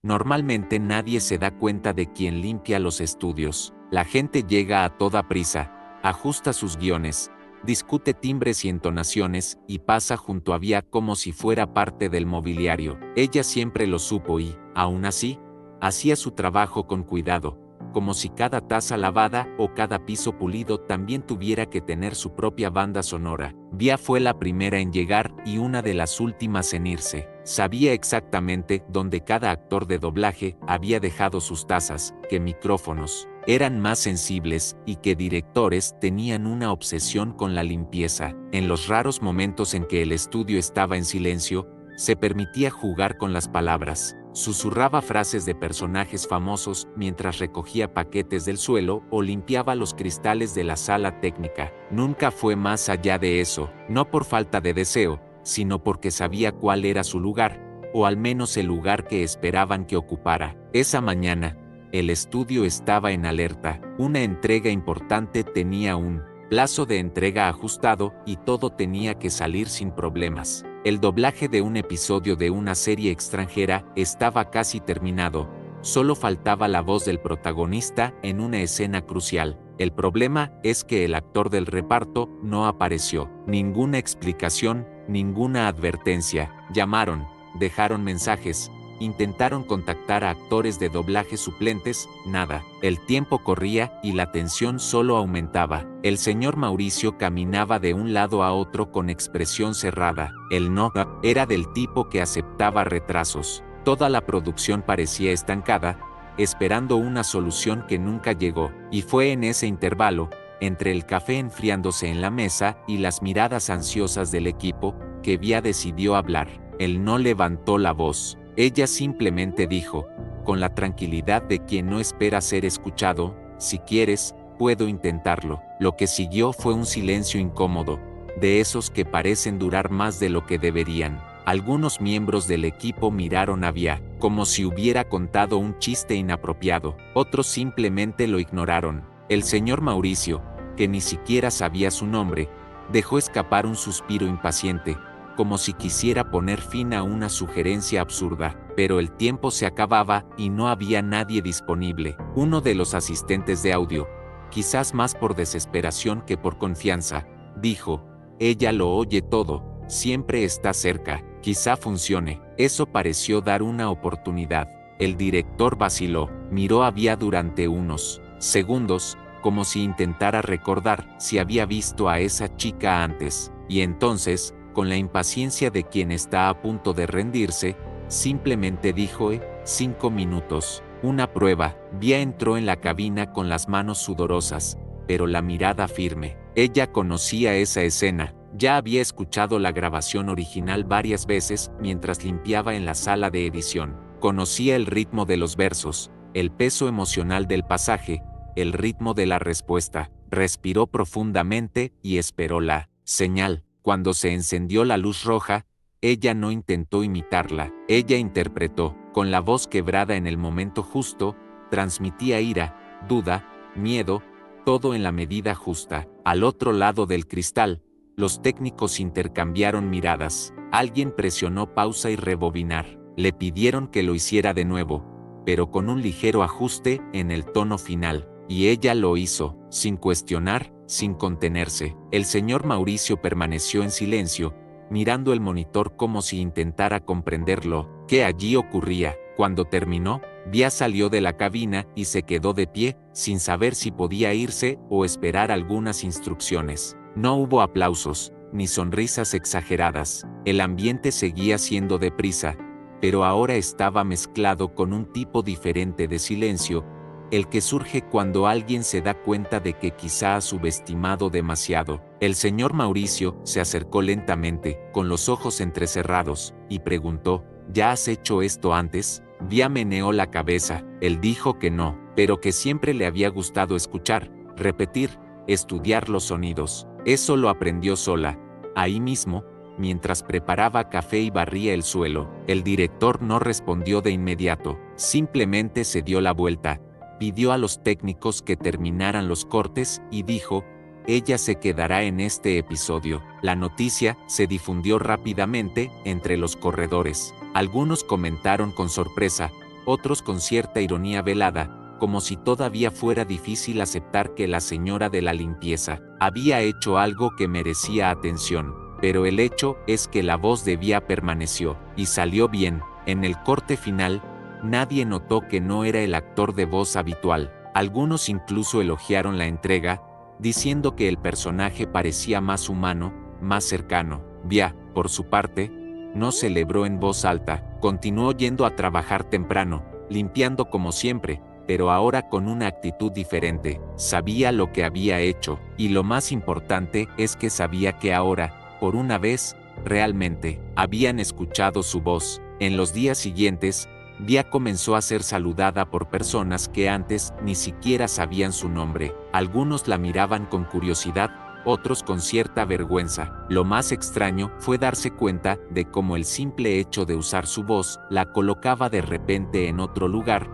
Normalmente nadie se da cuenta de quien limpia los estudios. La gente llega a toda prisa, ajusta sus guiones, discute timbres y entonaciones y pasa junto a Vía como si fuera parte del mobiliario. Ella siempre lo supo y, aún así, hacía su trabajo con cuidado, como si cada taza lavada o cada piso pulido también tuviera que tener su propia banda sonora. Vía fue la primera en llegar y una de las últimas en irse. Sabía exactamente dónde cada actor de doblaje había dejado sus tazas, qué micrófonos eran más sensibles y qué directores tenían una obsesión con la limpieza. En los raros momentos en que el estudio estaba en silencio, se permitía jugar con las palabras. Susurraba frases de personajes famosos mientras recogía paquetes del suelo o limpiaba los cristales de la sala técnica. Nunca fue más allá de eso, no por falta de deseo, sino porque sabía cuál era su lugar, o al menos el lugar que esperaban que ocupara. Esa mañana, el estudio estaba en alerta. Una entrega importante tenía un plazo de entrega ajustado y todo tenía que salir sin problemas. El doblaje de un episodio de una serie extranjera estaba casi terminado. Solo faltaba la voz del protagonista en una escena crucial. El problema es que el actor del reparto no apareció. Ninguna explicación, ninguna advertencia. Llamaron, dejaron mensajes, intentaron contactar a actores de doblaje suplentes, nada. El tiempo corría y la tensión solo aumentaba. El señor Mauricio caminaba de un lado a otro con expresión cerrada. Él no era del tipo que aceptaba retrasos. Toda la producción parecía estancada, esperando una solución que nunca llegó. Y fue en ese intervalo, entre el café enfriándose en la mesa y las miradas ansiosas del equipo, que Vía decidió hablar. Él no levantó la voz. Ella simplemente dijo, con la tranquilidad de quien no espera ser escuchado, si quieres, puedo intentarlo. Lo que siguió fue un silencio incómodo, de esos que parecen durar más de lo que deberían. Algunos miembros del equipo miraron a Vía, como si hubiera contado un chiste inapropiado. Otros simplemente lo ignoraron. El señor Mauricio, que ni siquiera sabía su nombre, dejó escapar un suspiro impaciente, como si quisiera poner fin a una sugerencia absurda, pero el tiempo se acababa y no había nadie disponible. Uno de los asistentes de audio, quizás más por desesperación que por confianza, dijo, ella lo oye todo, siempre está cerca, quizá funcione. Eso pareció dar una oportunidad. El director vaciló, miró a Vía durante unos segundos, como si intentara recordar si había visto a esa chica antes, y entonces, con la impaciencia de quien está a punto de rendirse, simplemente dijo, 5 minutos, una prueba. Vía entró en la cabina con las manos sudorosas, pero la mirada firme. Ella conocía esa escena, ya había escuchado la grabación original varias veces mientras limpiaba en la sala de edición. Conocía el ritmo de los versos, el peso emocional del pasaje, el ritmo de la respuesta. Respiró profundamente y esperó la señal. Cuando se encendió la luz roja, ella no intentó imitarla, ella interpretó, con la voz quebrada en el momento justo, transmitía ira, duda, miedo, todo en la medida justa. Al otro lado del cristal, los técnicos intercambiaron miradas. Alguien presionó pausa y rebobinar. Le pidieron que lo hiciera de nuevo, pero con un ligero ajuste en el tono final. Y ella lo hizo, sin cuestionar, sin contenerse. El señor Mauricio permaneció en silencio, mirando el monitor como si intentara comprender lo que allí ocurría. Cuando terminó, Vía salió de la cabina y se quedó de pie, sin saber si podía irse o esperar algunas instrucciones. No hubo aplausos, ni sonrisas exageradas. El ambiente seguía siendo deprisa, pero ahora estaba mezclado con un tipo diferente de silencio, el que surge cuando alguien se da cuenta de que quizá ha subestimado demasiado. El señor Mauricio se acercó lentamente, con los ojos entrecerrados, y preguntó, ¿ya has hecho esto antes? Vía meneó la cabeza. Él dijo que no, pero que siempre le había gustado escuchar, repetir, estudiar los sonidos. Eso lo aprendió sola, ahí mismo, mientras preparaba café y barría el suelo. El director no respondió de inmediato, simplemente se dio la vuelta, pidió a los técnicos que terminaran los cortes y dijo, ella se quedará en este episodio. La noticia se difundió rápidamente entre los corredores. Algunos comentaron con sorpresa, otros con cierta ironía velada, como si todavía fuera difícil aceptar que la señora de la limpieza había hecho algo que merecía atención. Pero el hecho es que la voz de Vía permaneció, y salió bien. En el corte final, nadie notó que no era el actor de voz habitual. Algunos incluso elogiaron la entrega, diciendo que el personaje parecía más humano, más cercano. Vía, por su parte, no celebró en voz alta, continuó yendo a trabajar temprano, limpiando como siempre, pero ahora con una actitud diferente. Sabía lo que había hecho, y lo más importante es que sabía que ahora, por una vez, realmente, habían escuchado su voz. En los días siguientes, Vía comenzó a ser saludada por personas que antes ni siquiera sabían su nombre. Algunos la miraban con curiosidad, otros con cierta vergüenza. Lo más extraño fue darse cuenta de cómo el simple hecho de usar su voz la colocaba de repente en otro lugar,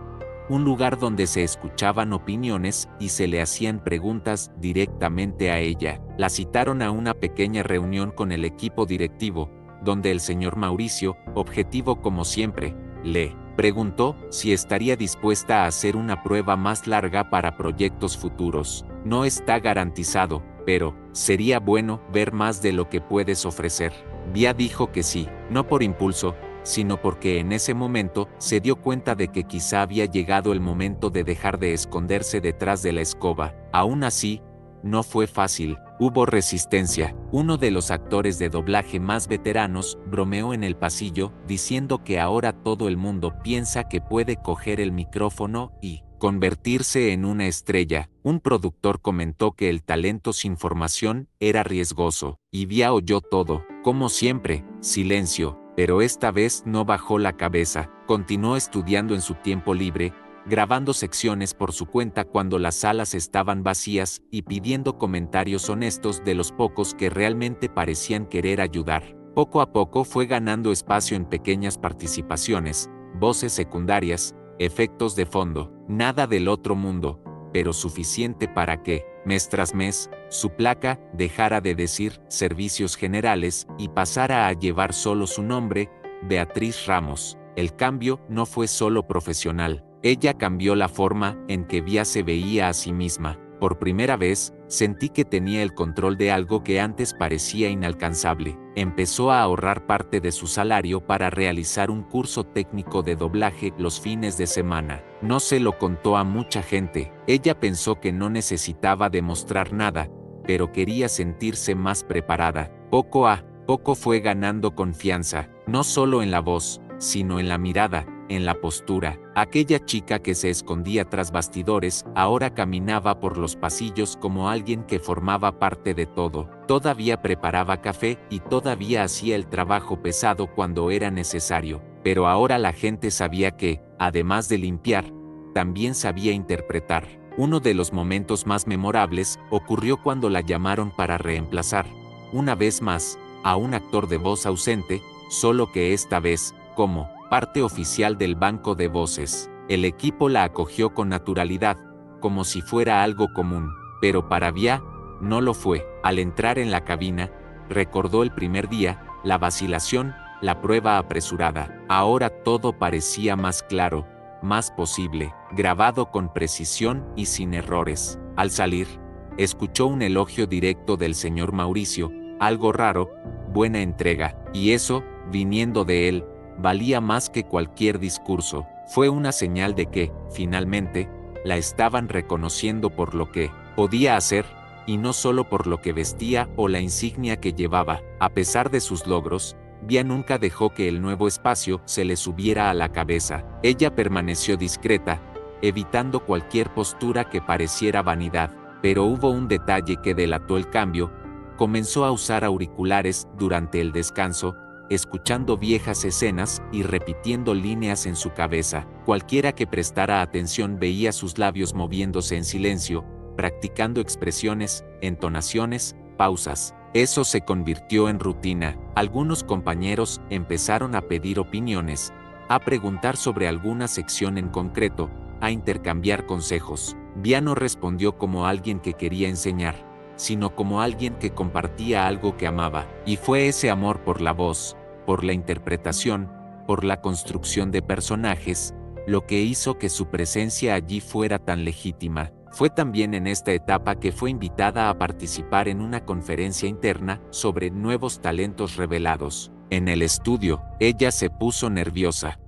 un lugar donde se escuchaban opiniones y se le hacían preguntas directamente a ella. La citaron a una pequeña reunión con el equipo directivo, donde el señor Mauricio, objetivo como siempre, le preguntó si estaría dispuesta a hacer una prueba más larga para proyectos futuros. No está garantizado, pero sería bueno ver más de lo que puedes ofrecer. Vía dijo que sí, no por impulso, sino porque en ese momento se dio cuenta de que quizá había llegado el momento de dejar de esconderse detrás de la escoba. Aún así, no fue fácil, hubo resistencia. Uno de los actores de doblaje más veteranos bromeó en el pasillo, diciendo que ahora todo el mundo piensa que puede coger el micrófono y convertirse en una estrella. Un productor comentó que el talento sin formación era riesgoso, y Vía oyó todo. Como siempre, silencio, pero esta vez no bajó la cabeza. Continuó estudiando en su tiempo libre, grabando secciones por su cuenta cuando las salas estaban vacías y pidiendo comentarios honestos de los pocos que realmente parecían querer ayudar. Poco a poco fue ganando espacio en pequeñas participaciones, voces secundarias, efectos de fondo, nada del otro mundo, pero suficiente para que, mes tras mes, su placa dejara de decir servicios generales y pasara a llevar solo su nombre, Beatriz Ramos. El cambio no fue solo profesional. Ella cambió la forma en que Vía se veía a sí misma. Por primera vez, sentí que tenía el control de algo que antes parecía inalcanzable. Empezó a ahorrar parte de su salario para realizar un curso técnico de doblaje los fines de semana. No se lo contó a mucha gente. Ella pensó que no necesitaba demostrar nada, pero quería sentirse más preparada. Poco a poco fue ganando confianza, no solo en la voz, sino en la mirada, en la postura. Aquella chica que se escondía tras bastidores ahora caminaba por los pasillos como alguien que formaba parte de todo. Todavía preparaba café y todavía hacía el trabajo pesado cuando era necesario. Pero ahora la gente sabía que, además de limpiar, también sabía interpretar. Uno de los momentos más memorables ocurrió cuando la llamaron para reemplazar, una vez más, a un actor de voz ausente, solo que esta vez, como parte oficial del banco de voces. El equipo la acogió con naturalidad, como si fuera algo común, pero para Vía, no lo fue. Al entrar en la cabina, recordó el primer día, la vacilación, la prueba apresurada. Ahora todo parecía más claro, más posible, grabado con precisión y sin errores. Al salir, escuchó un elogio directo del señor Mauricio, algo raro, buena entrega, y eso, viniendo de él, valía más que cualquier discurso. Fue una señal de que, finalmente, la estaban reconociendo por lo que podía hacer, y no solo por lo que vestía o la insignia que llevaba. A pesar de sus logros, Vía nunca dejó que el nuevo espacio se le subiera a la cabeza. Ella permaneció discreta, evitando cualquier postura que pareciera vanidad. Pero hubo un detalle que delató el cambio. Comenzó a usar auriculares durante el descanso, escuchando viejas escenas y repitiendo líneas en su cabeza. Cualquiera que prestara atención veía sus labios moviéndose en silencio, practicando expresiones, entonaciones, pausas. Eso se convirtió en rutina. Algunos compañeros empezaron a pedir opiniones, a preguntar sobre alguna sección en concreto, a intercambiar consejos. Vía no respondió como alguien que quería enseñar, sino como alguien que compartía algo que amaba. Y fue ese amor por la voz, por la interpretación, por la construcción de personajes, lo que hizo que su presencia allí fuera tan legítima. Fue también en esta etapa que fue invitada a participar en una conferencia interna sobre nuevos talentos revelados. En el estudio, ella se puso nerviosa.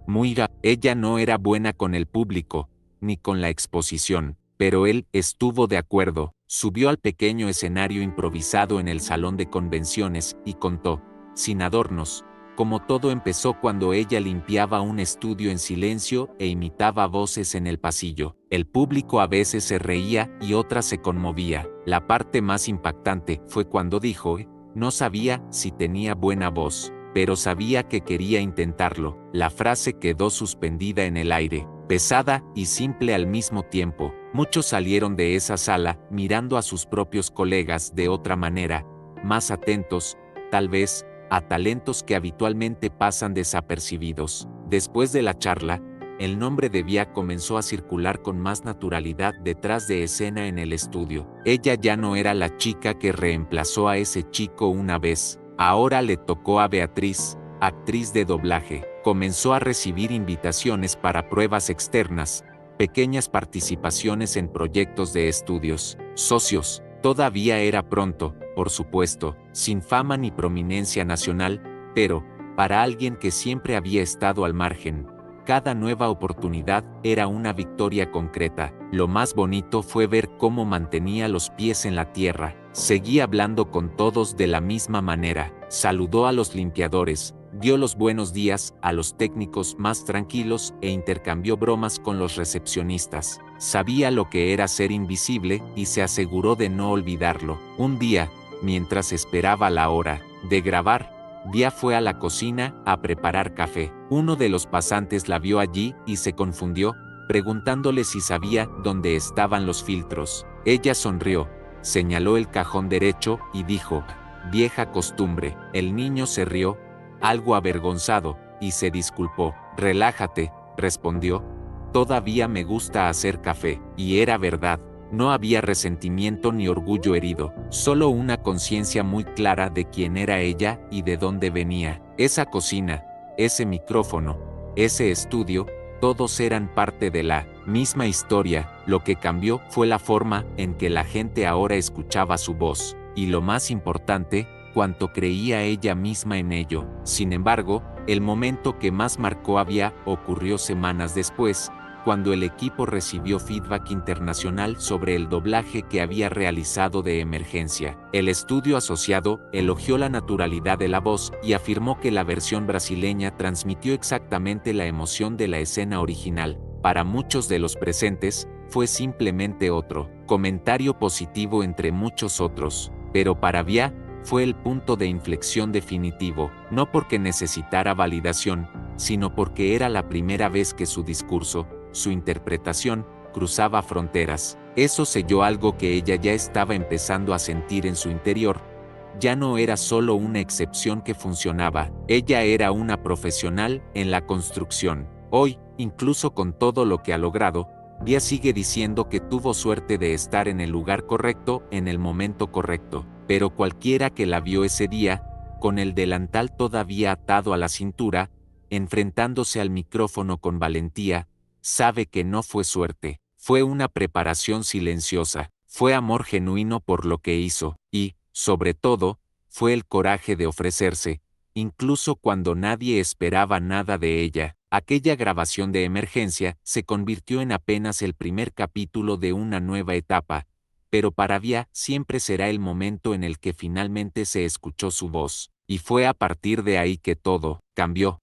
Ella no era buena con el público, ni con la exposición, pero él estuvo de acuerdo. Subió al pequeño escenario improvisado en el salón de convenciones y contó, sin adornos, cómo todo empezó cuando ella limpiaba un estudio en silencio e imitaba voces en el pasillo. El público a veces se reía y otras se conmovía. La parte más impactante fue cuando dijo, no sabía si tenía buena voz, pero sabía que quería intentarlo. La frase quedó suspendida en el aire, pesada y simple al mismo tiempo. Muchos salieron de esa sala mirando a sus propios colegas de otra manera, más atentos, tal vez, a talentos que habitualmente pasan desapercibidos. Después de la charla, el nombre de Via comenzó a circular con más naturalidad detrás de escena en el estudio. Ella ya no era la chica que reemplazó a ese chico una vez. Ahora le tocó a Beatriz, actriz de doblaje. Comenzó a recibir invitaciones para pruebas externas, pequeñas participaciones en proyectos de estudios, socios. Todavía era pronto, por supuesto, sin fama ni prominencia nacional, pero, para alguien que siempre había estado al margen, cada nueva oportunidad era una victoria concreta. Lo más bonito fue ver cómo mantenía los pies en la tierra. Seguía hablando con todos de la misma manera. Saludó a los limpiadores, dio los buenos días a los técnicos más tranquilos e intercambió bromas con los recepcionistas. Sabía lo que era ser invisible y se aseguró de no olvidarlo. Un día, mientras esperaba la hora de grabar, Via fue a la cocina a preparar café. Uno de los pasantes la vio allí y se confundió, preguntándole si sabía dónde estaban los filtros. Ella sonrió, señaló el cajón derecho y dijo, vieja costumbre. El niño se rió, algo avergonzado, y se disculpó. Relájate, respondió. Todavía me gusta hacer café. Y era verdad. No había resentimiento ni orgullo herido, solo una conciencia muy clara de quién era ella y de dónde venía. Esa cocina, ese micrófono, ese estudio, todos eran parte de la misma historia. Lo que cambió fue la forma en que la gente ahora escuchaba su voz, y lo más importante, cuánto creía ella misma en ello. Sin embargo, el momento que más marcó a Via ocurrió semanas después, cuando el equipo recibió feedback internacional sobre el doblaje que había realizado de emergencia. El estudio asociado elogió la naturalidad de la voz y afirmó que la versión brasileña transmitió exactamente la emoción de la escena original. Para muchos de los presentes, fue simplemente otro comentario positivo entre muchos otros, pero para Via, fue el punto de inflexión definitivo, no porque necesitara validación, sino porque era la primera vez que su discurso, su interpretación, cruzaba fronteras. Eso selló algo que ella ya estaba empezando a sentir en su interior. Ya no era solo una excepción que funcionaba, ella era una profesional en la construcción. Hoy, incluso con todo lo que ha logrado, Via sigue diciendo que tuvo suerte de estar en el lugar correcto en el momento correcto. Pero cualquiera que la vio ese día, con el delantal todavía atado a la cintura, enfrentándose al micrófono con valentía, sabe que no fue suerte, fue una preparación silenciosa, fue amor genuino por lo que hizo, y, sobre todo, fue el coraje de ofrecerse, incluso cuando nadie esperaba nada de ella. Aquella grabación de emergencia se convirtió en apenas el primer capítulo de una nueva etapa, pero para Via siempre será el momento en el que finalmente se escuchó su voz, y fue a partir de ahí que todo cambió.